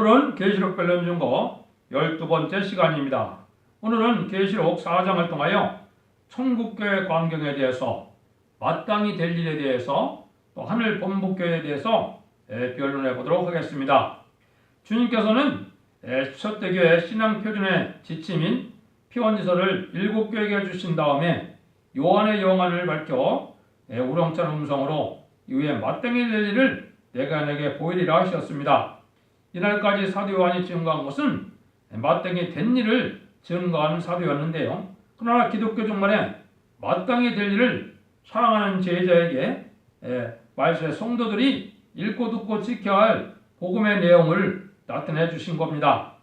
오늘은 계시록 변론 증거 12번째 시간입니다. 오늘은 계시록 4장을 통하여 천국교회 광경에 대해서, 마땅히 될 일에 대해서, 또 하늘 본복교회에 대해서 변론해 보도록 하겠습니다. 주님께서는 첫대교회 신앙표준의 지침인 피원지서를 7교회에게 주신 다음에 요한의 영안을 밝혀 우렁찬 음성으로 이후에 마땅히 될 일을 내가 내게 보이리라 하셨습니다. 이날까지 사도 요한이 증거한 것은 마땅히 된 일을 증거하는 사도였는데요. 그러나 기독교 종말에 마땅히 될 일을 사랑하는 제자에게 말세의 성도들이 읽고 듣고 지켜야 할 복음의 내용을 나타내 주신 겁니다.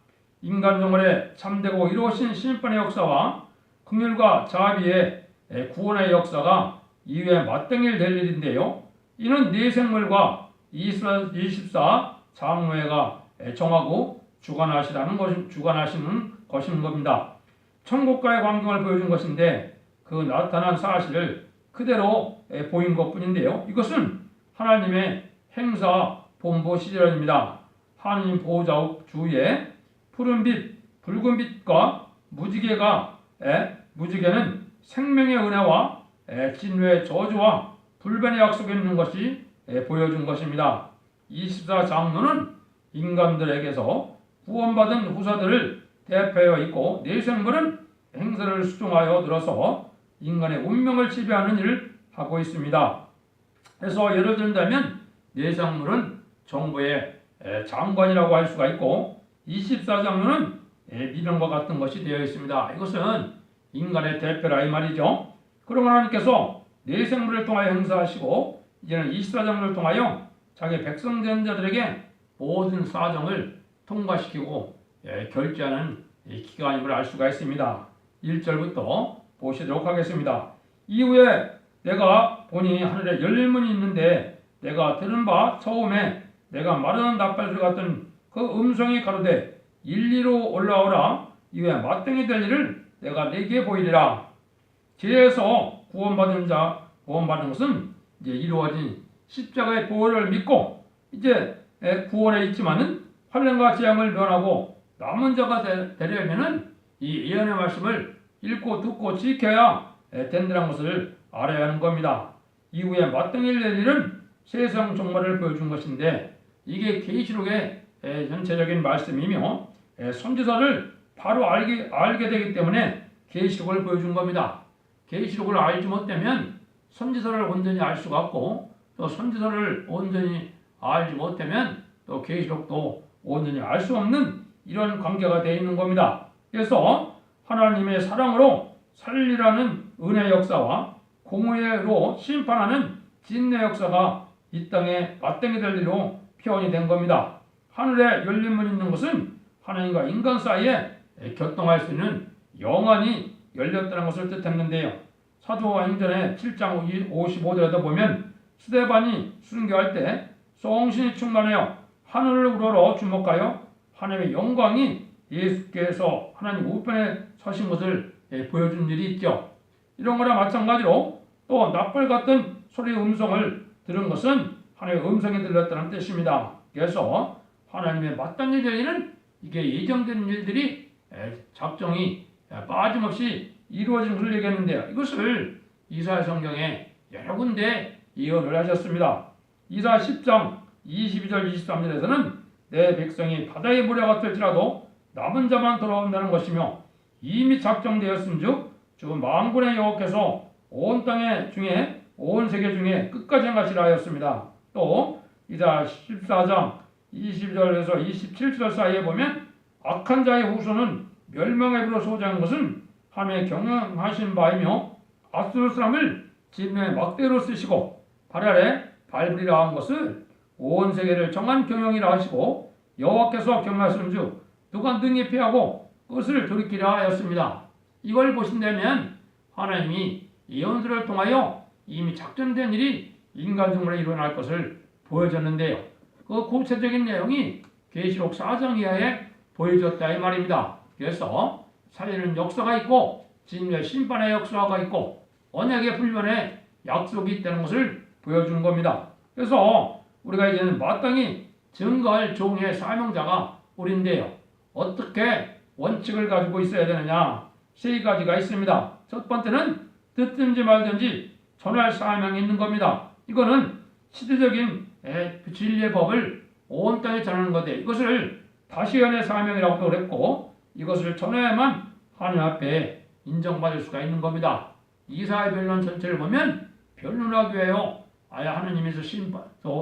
인간 종말에 참되고 이루어진 심판의 역사와 긍휼과 자비의 구원의 역사가 이후에 마땅히 될 일인데요. 이는 네 생물과 24 장로회가 정하고 주관하시는 것인 겁니다. 천국과의 광경을 보여준 것인데 그 나타난 사실을 그대로 보인 것뿐인데요. 이것은 하나님의 행사 본보 시절입니다. 하나님 보호자 주위에 푸른빛, 붉은빛과 무지개는 생명의 은혜와 진노의 저주와 불변의 약속이 있는 것이 보여준 것입니다. 24 장로는 인간들에게서 구원받은 후사들을 대표하여 있고, 네 생물은 행사를 수종하여 들어서 인간의 운명을 지배하는 일을 하고 있습니다. 그래서 예를 든다면 네 생물은 정부의 장관이라고 할 수가 있고, 24 장로는 미련과 같은 것이 되어 있습니다. 이것은 인간의 대표라 이 말이죠. 그러면 하나님께서 네 생물을 통하여 행사하시고, 이제는 24 장로를 통하여 자기 백성된 자들에게 모든 사정을 통과시키고 결제하는 기간임을 알 수가 있습니다. 1절부터 보시도록 하겠습니다. 이후에 내가 보니 하늘에 열린 문이 있는데, 내가 들은 바 처음에 내가 마르는 납발들 같은 그 음성이 가로되 일리로 올라오라. 이후에 마땅히 될 일을 내가 네게 보이리라. 죄에서 구원받은 것은 이제 이루어진 십자가의 보혈을 믿고 이제 구원에 있지만은 환난과 재앙을 면하고 남은 자가 되려면은 이 예언의 말씀을 읽고 듣고 지켜야 된다는 것을 알아야 하는 겁니다. 이후에 마땅히 될 일은 세상 종말을 보여준 것인데, 이게 계시록의 전체적인 말씀이며 선지서를 바로 알게 되기 때문에 계시록을 보여준 겁니다. 계시록을 알지 못하면 선지서를 온전히 알 수가 없고, 또 선지서를 온전히 알지 못하면 또 계시록도 온전히 알 수 없는 이런 관계가 되어 있는 겁니다. 그래서 하나님의 사랑으로 살리라는 은혜 역사와 공의로 심판하는 진노 역사가 이 땅에 마땅히 될 일로 표현이 된 겁니다. 하늘에 열린 문이 있는 것은 하나님과 인간 사이에 교통할 수 있는 영안이 열렸다는 것을 뜻했는데요. 사도행전의 7장 55절에도 보면 스데반이 순교할 때 성신이 충만하여 하늘을 우러러 주목하여 하나님의 영광이 예수께서 하나님 우편에 서신 것을 보여준 일이 있죠. 이런 거나 마찬가지로 또 납발 같은 소리의 음성을 들은 것은 하나님의 음성이 들렸다는 뜻입니다. 그래서 하나님의 마땅히 될 일은 이게 예정된 일들이 작정이 빠짐없이 이루어진 것을 얘기했는데요. 이것을 이사야 성경에 여러 군데 예언을 하셨습니다. 이사야 10장 22절 23절에서는 내 백성이 바다의 모래 같을지라도 남은 자만 돌아온다는 것이며, 이미 작정되었은즉 주 만군의 여호와께서 온 땅의 중에 온 세계 중에 끝까지 행하시라 하였습니다. 또 이사야 14장 22절에서 27절 사이에 보면 악한 자의 후손은 멸망의 불로 소장한 것은 하나님의 경영하신 바이며, 아수르 사람을 진노의 막대로 쓰시고 발 아래 밟으리라 한 것을 온 세계를 정한 경영이라 하시고, 여호와께서 경하시는즉 누가 능히 피하고 끝을 돌이키라 하였습니다. 이걸 보신다면 하나님이 예언들을 통하여 이미 작전된 일이 인간 종말에 일어날 것을 보여줬는데요. 그 구체적인 내용이 계시록 4장 이하에 보여줬다 이 말입니다. 그래서 살리는 역사가 있고 진노의 심판의 역사가 있고 언약의 불변의 약속이 있다는 것을 보여준 겁니다. 그래서 우리가 이제는 마땅히 증거할 종의 사명자가 옳은데요. 어떻게 원칙을 가지고 있어야 되느냐? 세 가지가 있습니다. 첫 번째는 듣든지 말든지 전할 사명이 있는 겁니다. 이거는 시대적인 진리의 법을 온 땅에 전하는 건데 이것을 다시연의 사명이라고도 그랬고 이것을 전해야만 하나님 앞에 인정받을 수가 있는 겁니다. 이사야 변론 전체를 보면 변론하기 위해요. 아예 하느님께서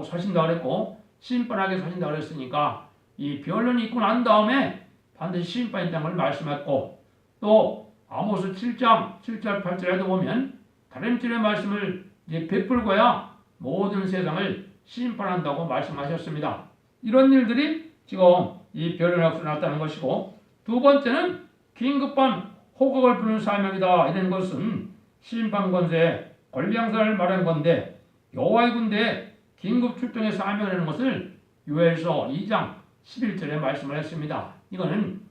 서신다 그랬고 심판하게 서신다 그랬으니까 이 변론이 있고 난 다음에 반드시 심판이 있다는 걸 말씀했고 또 아모스 7장 7절 8절에도 보면 다림질의 말씀을 이제 베풀고야 모든 세상을 심판한다고 말씀하셨습니다. 이런 일들이 지금 이 변론의 역사에 나타나는 것이고 두 번째는 긴급한 호각을 부르는 사명이다. 이런 것은 심판 권세의 권리양사를 말하는 건데 여호와의 군대에 긴급 출동의 사명이라는 것을 요엘서 2장 11절에 말씀을 했습니다. 이거는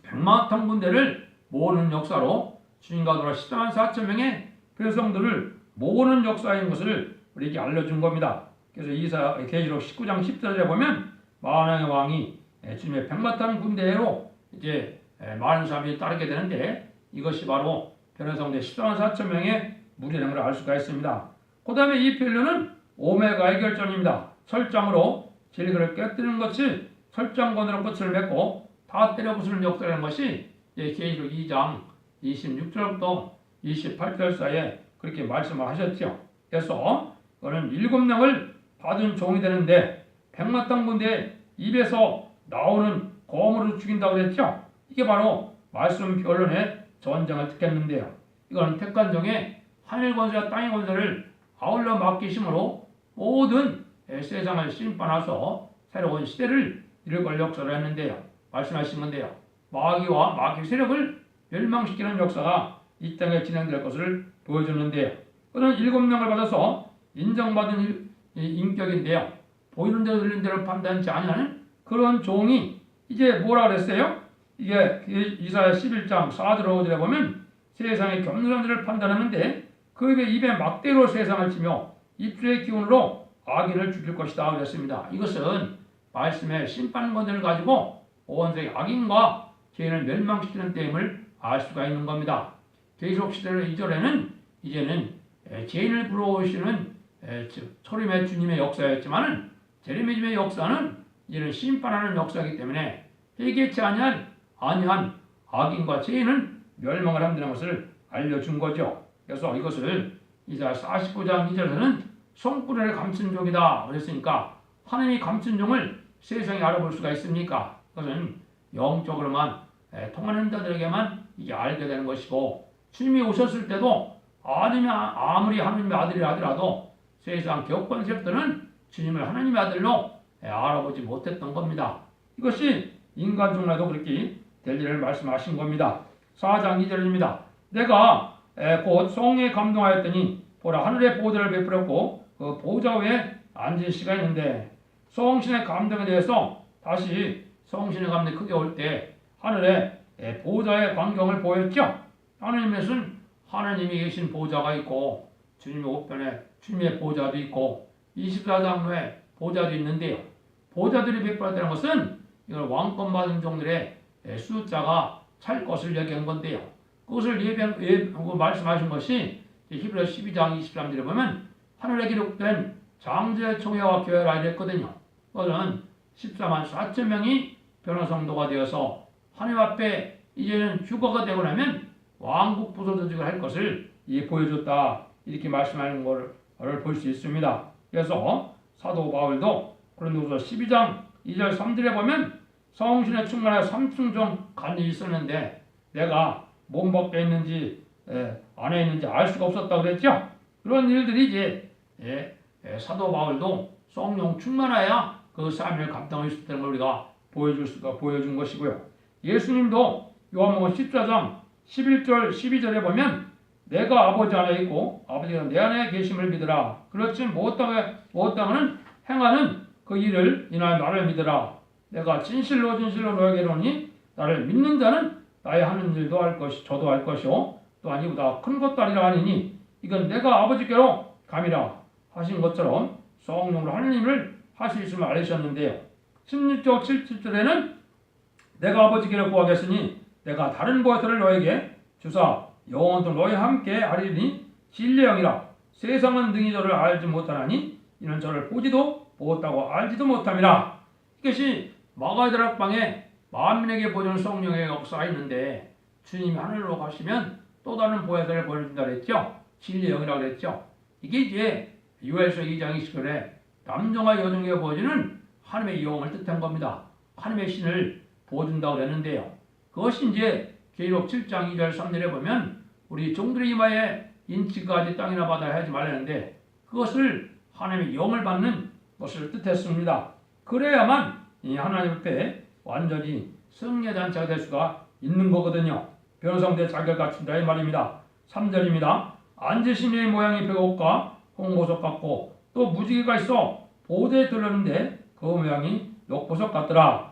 백마탄 군대를 모으는 역사로 주님과 돌아 14만 4천 명의 백성들을 모으는 역사인 것을 우리에게 알려준 겁니다. 그래서 계시록 19장 10절에 보면 만왕의 왕이 주님의 백마탄 군대로 이제 많은 사람이 따르게 되는데 이것이 바로 변화성대 14만 4천 명의 무리라는 걸 알 수가 있습니다. 그 다음에 이 편류는 오메가의 결전입니다. 설장으로 진리를 깨뜨리는 것이 설장권으로 끝을 맺고 다 때려 부수는 역사라는 것이 계시록 2장 26절부터 28절 사이에 그렇게 말씀을 하셨죠. 그래서 그거는 7명을 받은 종이 되는데 백마탄 군대 입에서 나오는 검으로 죽인다고 그랬죠. 이게 바로 말씀 변론의 전쟁을 택했는데요. 이건 택한 종의 하늘 권세와 땅의 권세를 아울러 맡기심으로 모든 세상을 심판하서 새로운 시대를 이룰 역사를 했는데요. 말씀하신 건데요. 마귀와 마귀 세력을 멸망시키는 역사가 이 땅에 진행될 것을 보여주는데요. 그는 7명을 받아서 인정받은 인격인데요. 보이는 대로 들리는 대로 판단치 아니하는 그런 종이 이제 뭐라 그랬어요? 이게 이사야 11장 4절 5절에 보면 세상의 겸손한 일을 판단하는데 그 입에 막대로 세상을 치며 입술의 기운으로 악인을 죽일 것이다 그랬습니다. 이것은 말씀의 심판권을 가지고 온 세계 악인과 죄인을 멸망시키는 때임을 알 수가 있는 겁니다. 계시록 시대 2절에는 이제는 죄인을 불러오시는 초림의 주님의 역사였지만은 제레미즘의 역사는 이제는 심판하는 역사이기 때문에 회개치 아니한 악인과 죄인은 멸망을 한다는 것을 알려준 거죠. 그래서 이것을 이사야 49장 2절에서는 손구리를 감춘 종이다 그랬으니까 하나님이 감춘 종을 세상에 알아볼 수가 있습니까? 그것은 영적으로만 통하는 자들에게만 이게 알게 되는 것이고 주님이 오셨을 때도 아무리 하나님의 아들이라 하더라도 세상 격권 세력들은 주님을 하나님의 아들로 알아보지 못했던 겁니다. 이것이 인간 중에도 그렇게 될 일을 말씀하신 겁니다. 4장 2절입니다. 내가 곧 성령에 감동하였더니 보라 하늘의 보좌를 베풀었고 그 보좌 위에 앉은 시가 있는데 성신의 감동에 대해서 다시 성신의 감동이 크게 올 때 하늘에 보좌의 광경을 보였죠. 하나님에서는 하나님이 계신 보좌가 있고 주님의 우편에 주님의 보좌도 있고 24장로의 보좌도 있는데요. 보좌들이 베풀었다는 것은 이걸 왕권 받은 종들의 숫자가 찰 것을 얘기한 건데요. 그것을 말씀하신 것이 히브리서 12장 23절에 보면 하늘에 기록된 장제의 총회와 교회라 이랬거든요. 그것은 14만 4천 명이 변화성도가 되어서 하나님 앞에 이제는 휴거가 되고 나면 왕국 부서조직을 할 것을 보여줬다. 이렇게 말씀하는 것을 볼 수 있습니다. 그래서 사도 바울도 고린도후서 12장 2절 3절에 보면 성신에 충만하여 삼층종 간이 있었는데 내가 몸 밖에 있는지 안에 있는지 알 수가 없었다 그랬죠. 그런 일들이 이제 사도 바울도 성령 충만하여 그 사명을 감당할 수 있다는 걸 우리가 보여준 것이고요. 예수님도 요한복음 14장 11절 12절에 보면 내가 아버지 안에 있고 아버지가 내 안에 계심을 믿으라. 그렇지 못하면 행하는 그 일을 인하여 나를 믿으라. 내가 진실로 너에게 이르노니 나를 믿는 자는 나의 하는 일도 할 것이 저도 할 것이요 또한 이보다 큰 것도 아니라 하니니 이건 내가 아버지께로 감이라 하신 것처럼 성령으로 하나님을 할 수 있음을 알리셨는데요. 16절 7절에는 내가 아버지께로 구하겠으니 내가 다른 보혜사를 너에게 주사 영원토록 너희와 함께 하리니 진리의 영이라. 세상은 능히 저를 알지 못하나니 이는 저를 보지도 보았다고 알지도 못함이라. 이것이 마가다락방에 만민에게 보여주는 성령의 역사가 있는데, 주님이 하늘로 가시면 또 다른 보혜사를 보여준다 그랬죠. 진리의 영이라고 그랬죠. 이게 이제 요엘서 2장 20절에 남정과 여종에게 보여주는 하나님의 영을 뜻한 겁니다. 하나님의 신을 보여준다고 그랬는데요. 그것이 이제 계시록 7장 2절 3절에 보면 우리 종들의 이마에 인치까지 땅이나 바다에 하지 말라는데, 그것을 하나님의 영을 받는 것을 뜻했습니다. 그래야만 이 하나님 앞에 완전히 승리의 단체가 될 수가 있는 거거든요. 변호성대 자격을 갖춘다 이 말입니다. 3절입니다. 앉으신 이의 모양이 백옥과 홍보석 같고 또 무지개가 있어 보호대에 들렀는데 그 모양이 녹보석 같더라.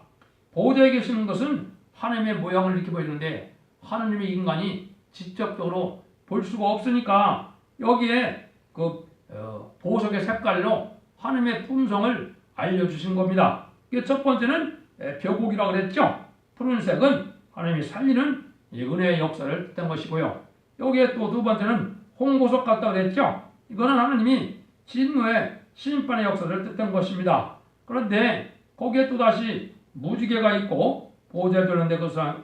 보호대에 계시는 것은 하나님의 모양을 이렇게 보이는데, 하나님의 인간이 직접적으로 볼 수가 없으니까 여기에 그 보석의 색깔로 하나님의 품성을 알려주신 겁니다. 첫 번째는 벽옥이라고 그랬죠. 푸른색은 하나님이 살리는 은혜의 역사를 뜻한 것이고요. 여기에 또 두 번째는 홍보석 같다고 그랬죠. 이거는 하나님이 진노의 심판의 역사를 뜻한 것입니다. 그런데 거기에 또다시 무지개가 있고 보호대에 들었는데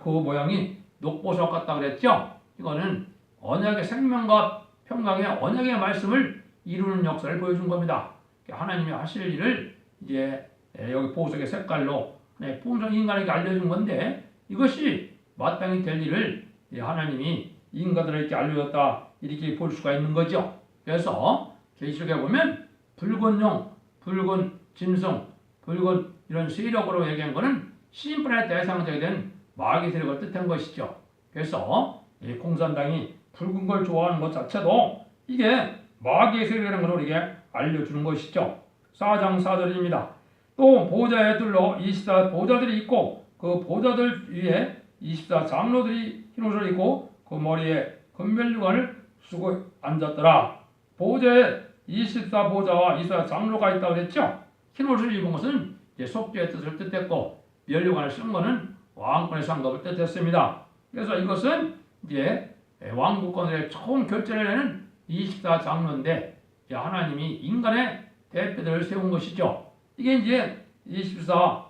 그 모양이 녹보석 같다고 그랬죠. 이거는 언약의 생명과 평강의 언약의 말씀을 이루는 역사를 보여준 겁니다. 하나님이 하실 일을 이제 여기 보석의 색깔로 품성 인간에게 알려준 건데, 이것이 마땅히 될 일을 하나님이 인간들에게 알려줬다 이렇게 볼 수가 있는 거죠. 그래서 계시록에 보면 붉은 용, 붉은 짐승, 붉은 이런 세력으로 얘기한 것은 심판의 대상자가 된 마귀 세력을 뜻한 것이죠. 그래서 이 공산당이 붉은 걸 좋아하는 것 자체도 이게 마귀의 세력이라는 걸 우리에게 알려주는 것이죠. 4장 4절입니다. 또 보좌에 둘러 24 보좌들이 있고 그 보좌들 위에 24 장로들이 흰 옷을 입고 그 머리에 금면류관을 쓰고 앉았더라. 보좌에 24 보좌와 24 장로가 있다고 그랬죠. 흰 옷을 입은 것은 속죄의 뜻을 뜻했고, 면류관을 쓴 것은 왕권의 상급을 뜻했습니다. 그래서 이것은 이제 왕국권의 처음 결제를 내는 24 장로인데, 하나님이 인간의 대표들을 세운 것이죠. 이게 이제 24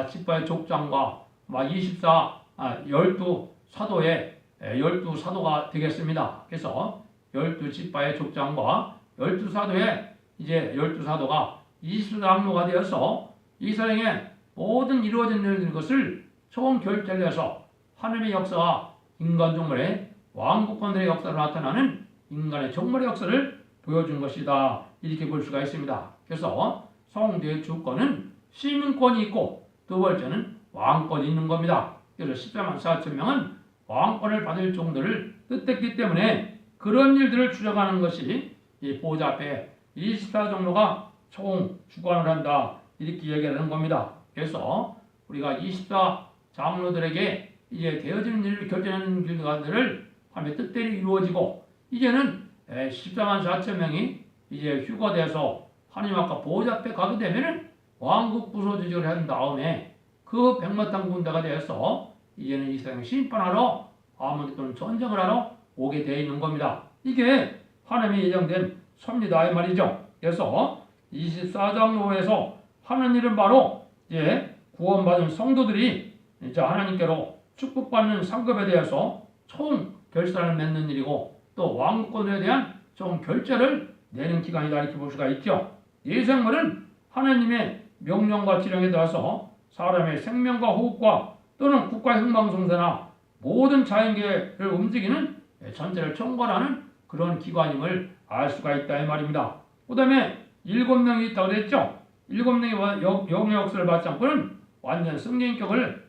지파의 족장과 24 12 사도의 12 사도가 되겠습니다. 그래서 12 지파의 족장과 12 사도의 이제 12 사도가 20 장로가 되어서 이스라엘의 모든 이루어진 일들 것을 총 결제를 해서 하나님의 역사와 인간 종말의 왕국권들의 역사로 나타나는 인간의 종말의 역사를 보여준 것이다 이렇게 볼 수가 있습니다. 그래서 성도의 주권은 시민권이 있고 두 번째는 왕권이 있는 겁니다. 그래서 14만 4천 명은 왕권을 받을 정도를 뜻했기 때문에 그런 일들을 추적하는 것이 이 보좌 앞에 24 정도가 총 주관을 한다 이렇게 얘기하는 겁니다. 그래서 우리가 24 장로들에게 이제 되어지는 일을 결정하는 일들을 하며 뜻대로 이루어지고, 이제는 14만 4천 명이 이제 휴가돼서 하나님 앞과 보좌 앞에 가게 되면은 왕국 부서지기를 한 다음에 그 백마탄 군대가 되어서 이제는 이 세상 심판하러 아무리 또는 전쟁을 하러 오게 되어 있는 겁니다. 이게 하나님이 예정된 섭리다 이 말이죠. 그래서 24장로에서 하는 일은 바로 이제 구원받은 성도들이 이제 하나님께로 축복받는 상급에 대해서 총 결산을 맺는 일이고, 또 왕국권에 대한 총 결제를 내는 기간이다 이렇게 볼 수가 있죠. 이 생물은 하나님의 명령과 지령에 따라서 사람의 생명과 호흡과 또는 국가 행방성사나 모든 자연계를 움직이는 전체를 총괄하는 그런 기관임을 알 수가 있다 이 말입니다. 그 다음에 7명이 있다고 그랬죠. 7명이 영의 역사를 받지 않고는 완전 승리인격을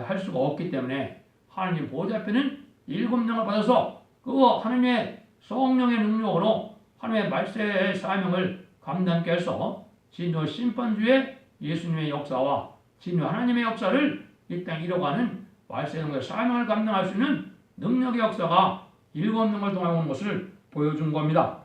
할 수가 없기 때문에 하나님 보좌 앞에는 7명을 받아서 그 하나님의 성령의 능력으로 하나님의 말세의 사명을 감당케 해서 진노 심판주의 예수님의 역사와 진노 하나님의 역사를 이 땅에 이뤄가는 말세의 사명을 감당할 수 있는 능력의 역사가 7명을 통해 온 것을 보여준 겁니다.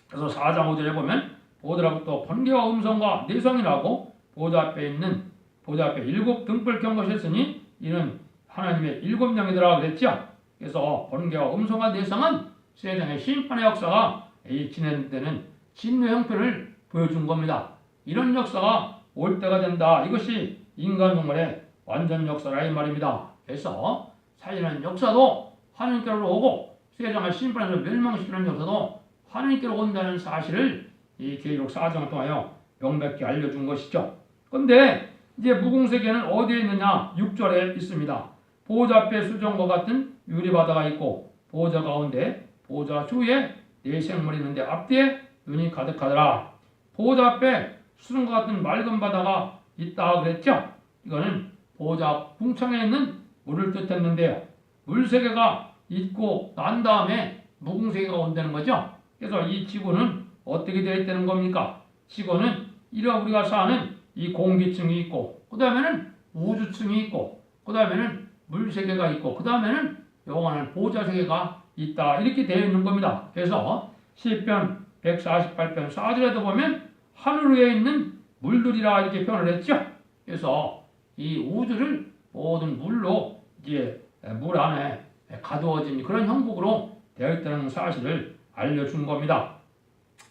그래서 4장 5절에 보면 보더라부터 번개와 음성과 내성이 나고 보좌 앞에 7 등불 켠 것이 있으니 이는 하나님의 7명이더라 그랬죠. 그래서 번개와 음성과 내성은 세상의 심판의 역사가 진행되는 진노 형편을 보여준 겁니다. 이런 역사가 올 때가 된다. 이것이 인간 동물의 완전 역사라 이 말입니다. 그래서 살리는 역사도 하나님께로 오고 세상을 심판해서 멸망시키는 역사도 하나님께로 온다는 사실을 이 계시록 4장을 통하여 명백히 알려준 것이죠. 그런데 이제 무궁세계는 어디에 있느냐? 6절에 있습니다. 보호자 앞에 수정과 같은 유리바다가 있고 보호자 가운데 보호자 주위에 네 생물이 있는데 앞뒤에 눈이 가득하더라. 보호자 앞에 수정과 같은 맑은 바다가 있다 그랬죠. 이거는 보호자 궁창에 있는 물을 뜻했는데요. 물세계가 있고 난 다음에 무궁세계가 온다는 거죠. 그래서 이 지구는 어떻게 되어 있다는 겁니까? 지구는 이런 우리가 사는 이 공기층이 있고 그 다음에는 우주층이 있고 그 다음에는 물세계가 있고 그 다음에는 영원한 보호자세계가 있다. 이렇게 되어 있는 겁니다. 그래서 시편 148편 4절에도 보면 하늘 위에 있는 물들이라 이렇게 표현을 했죠. 그래서 이 우주를 모든 물로 이제 물 안에 가두어진 그런 형국으로 되어 있다는 사실을 알려준 겁니다.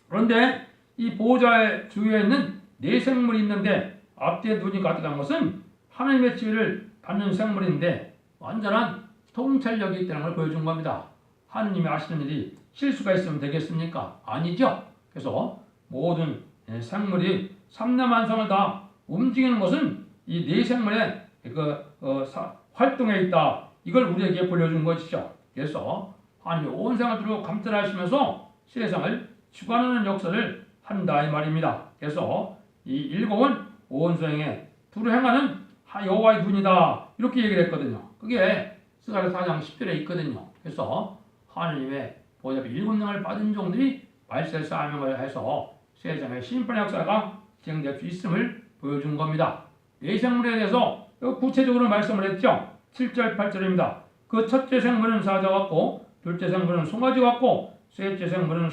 그런데 이 보호자의 주위에 있는 네 생물이 있는데 앞뒤에 눈이 가득한 것은 하나님의 지혜를 받는 생물인데 완전한 통찰력이 있다는 걸 보여준 겁니다. 하느님이 하시는 일이 실수가 있으면 되겠습니까? 아니죠. 그래서 모든 생물이 삼라만성을 다 움직이는 것은 이 네 생물의 활동에 있다. 이걸 우리에게 보여준 것이죠. 그래서 하나님이 온 세상을 두루 감찰하시면서 세상을 주관하는 역사를 한다 이 말입니다. 그래서 이 일곱은 온 세상에 두루 행하는 여호와의 눈이다. 이렇게 얘기를 했거든요. 그게 스가랴 4장 10절에 있거든요. 그래서 하나님의 보호자 7명을 받은 종들이 말세 사명을 해서 세상의 심판의 역사가 진행될 수 있음을 보여준 겁니다. 네 생물에 대해서 구체적으로 말씀을 했죠. 7절 8절입니다. 그 첫째 생물은 사자 같고 둘째 생물은 송아지 같고 셋째 생물은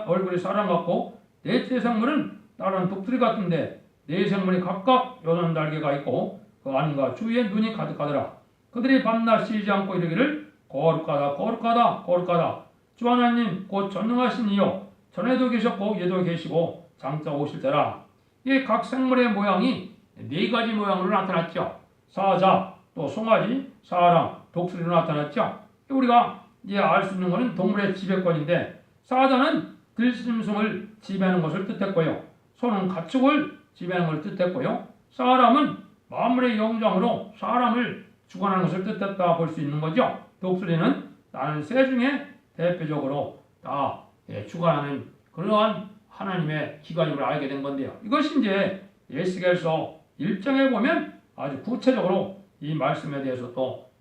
얼굴이 사람 같고 넷째 생물은 다른 독수리 같은데 네 생물이 각각 여덟 날개가 있고 그 안과 주위에 눈이 가득하더라. 그들이 밤낮 쉬지 않고 이르기를 거룩하다 거룩하다 거룩하다 주 하나님 곧 전능하신 이요 전에도 계셨고 예도 계시고 장차 오실 때라. 이 각 생물의 모양이 네 가지 모양으로 나타났죠. 사자, 또 송아지, 사람, 독수리로 나타났죠. 우리가 이제 알 수 있는 것은 동물의 지배권인데 사자는 들짐승을 지배하는 것을 뜻했고요. 소는 가축을 지배하는 것을 뜻했고요. 사람은 만물의 영장으로 사람을 주관하는 것을 뜻했다 볼 수 있는 거죠. 독수리는 다른 새 중에 대표적으로 다 주관하는 그러한 하나님의 기관임을 알게 된 건데요. 이것이 이제 에스겔서 1장에 보면 아주 구체적으로 이 말씀에 대해서 또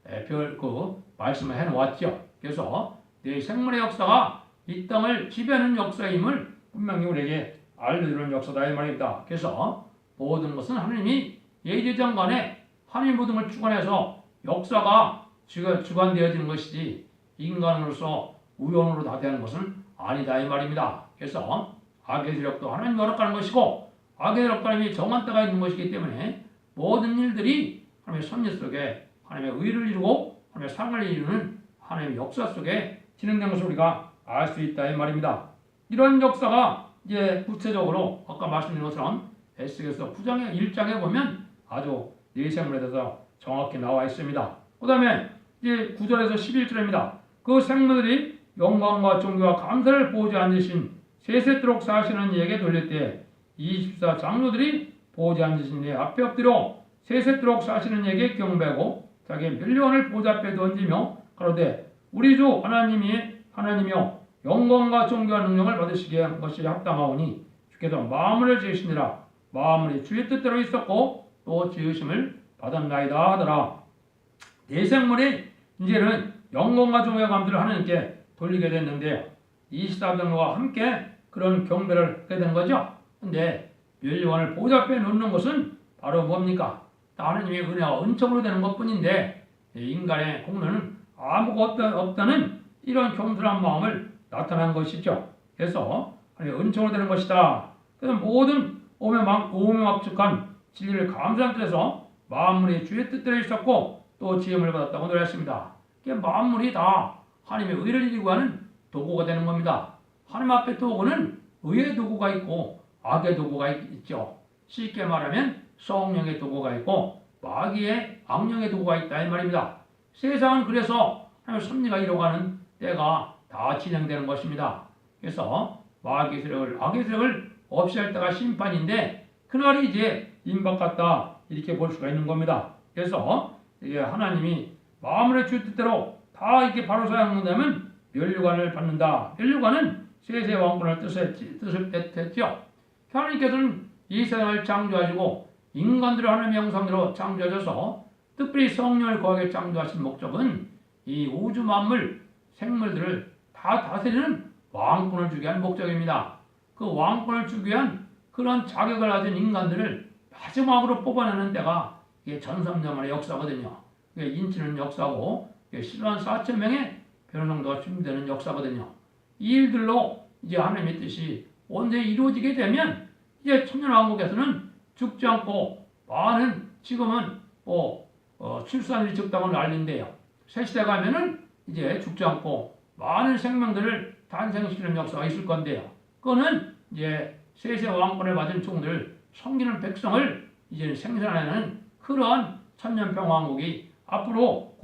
말씀을 해놓았죠. 그래서 네 생물의 역사가 이 땅을 지배하는 역사임을 분명히 우리에게 알려주는 역사다 이 말입니다. 그래서 모든 것은 하나님이 예제장간에 하나님 모든 걸 주관해서 역사가 주관되어지는 것이지 인간으로서 우연으로 다 되는 것은 아니다 이 말입니다. 그래서 악의 세력도 하나님이 허락하는 것이고 악의 세력도 하나님이 정한 때가 있는 것이기 때문에 모든 일들이 하나님의 섭리 속에 하나님의 의를 이루고 하나님의 상을 이루는 하나님의 역사 속에 진행된 것을 우리가 알 수 있다 이 말입니다. 이런 역사가 이제 구체적으로 아까 말씀드린 것처럼 에스겔서 9장의 1장에 보면 아주 네 생물에 대해서 정확히 나와 있습니다. 그 다음에 이제 9절에서 11절입니다. 그 생물들이 영광과 존귀와 감사를 보지 않으신 세세토록 사시는 이에게 돌릴 때 24 장로들이 보지 않으신 이 앞에 엎드려 세세토록 사시는 이에게 경배하고 자기의 멸류관을 보좌 앞에 던지며 가로되 우리 주 하나님이여 영광과 존귀와 능력을 받으시기에 한 것이 합당하오니 주께서 마음을 지으시니라. 마음이 주의 뜻대로 있었고 또 지으심을 받았나이다 하더라. 네 생물이 이제는 영광과 존귀와 감사를 하나님께 돌리게 됐는데요. 24장로와 함께 그런 경배를 하게 된 거죠. 근데 멸류관을 보좌 앞에 놓는 것은 바로 뭡니까? 하나님의 은혜와 은총으로 되는 것뿐인데 인간의 공로는 아무것도 없다는 이런 겸손한 마음을 나타난 것이죠. 그래서 하나님의 은총으로 되는 것이다. 그래서 모든 오명합축한 진리를 감사한 뜻에서 만물이 주의 뜻대로 있었고 또 지음을 받았다고 노래했습니다. 만물이 다 하나님의 의를 이루고 하는 도구가 되는 겁니다. 하나님 앞에 도구는 의의 도구가 있고 악의 도구가 있죠. 쉽게 말하면 성령의 도구가 있고 마귀의 악령의 도구가 있다 이 말입니다. 세상은 그래서 하나님의 섭리가 이루어가는 때가 다 진행되는 것입니다. 그래서 마귀의 세력을 악의 세력을 없애할 때가 심판인데 그날이 이제 임박했다 이렇게 볼 수가 있는 겁니다. 그래서 이게 하나님이 마음의 주 뜻대로 다 이렇게 바로 사용한다면 면류관을 받는다. 면류관은 세세 왕권을 뜻을 뜻했죠. 하나님께서는 이 세상을 창조하시고 인간들을 하나님의 형상대로 창조하셔서 특별히 성령을 거하게 창조하신 목적은 이 우주 만물 생물들을 다 다스리는 왕권을 주기 위한 목적입니다. 그 왕권을 주기 위한 그런 자격을 가진 인간들을 마지막으로 뽑아내는 때가 이게 전삼년만의 역사거든요. 이게 인치는 역사고 실로한 4,000명의 변호정도가 준비되는 역사거든요. 이 일들로 이제 하나님의 뜻이 온전히 이루어지게 되면 이제 천년왕국에서는 죽지 않고 많은 지금은 출산율이 적다고 알린대요. 새 시대 가면은 이제 죽지 않고 많은 생명들을 탄생시키는 역사가 있을 건데요. 그거는 이제 세세 왕권을 받은 종들 섬기는 백성을 이제 생산하는 그러한 천년평화왕국이 앞으로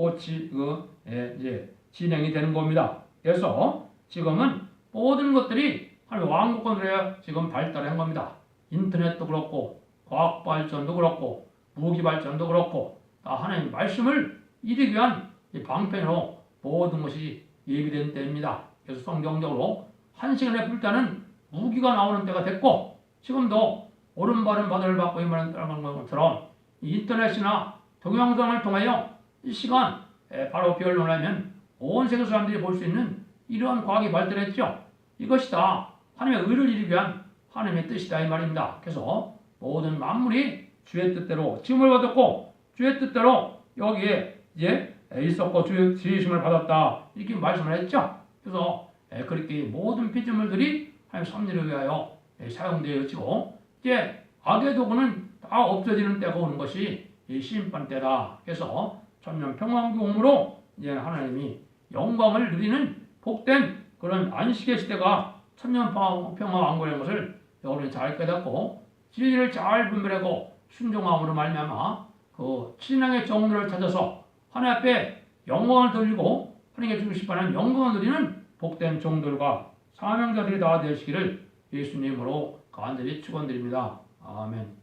이제 진행이 되는 겁니다. 그래서 지금은 모든 것들이 왕국권으로 지금 발달한 겁니다. 인터넷도 그렇고 과학 발전도 그렇고 무기 발전도 그렇고 다 하나님 말씀을 이루기 위한 방편으로 모든 것이 예비된 때입니다. 그래서 성경적으로 한 시간에 불타는 무기가 나오는 때가 됐고 지금도 오른바른 바다를 받고 임하는 것처럼 인터넷이나 동영상을 통하여 이 시간 바로 변론을 하면 온 세계 사람들이 볼 수 있는 이러한 과학이 발달했죠. 이것이 다 하나님의 의를 이루기 위한 하나님의 뜻이다 이 말입니다. 그래서 모든 만물이 주의 뜻대로 지음을 받았고 주의 뜻대로 여기에 이제 있었고 주의 지으심을 받았다 이렇게 말씀을 했죠. 그래서 그렇게 모든 피조물들이 하나님의 섭리를 위하여 사용되어지고 이제 악의 도구는 다 없어지는 때가 오는 것이 이 심판 때다. 그래서 천년 평화왕국으로 이제 하나님이 영광을 누리는 복된 그런 안식의 시대가 천년 평화왕국이라는 것을 여러분이 잘 깨닫고 진리를 잘 분별하고 순종함으로 말미암아 그 신앙의 정도를 찾아서 하나님 앞에 영광을 돌리고 하나님께 주고 싶어하는 영광을 누리는 복된 종들과 사명자들이 다 되시기를 예수님으로 간절히 축원드립니다. 아멘.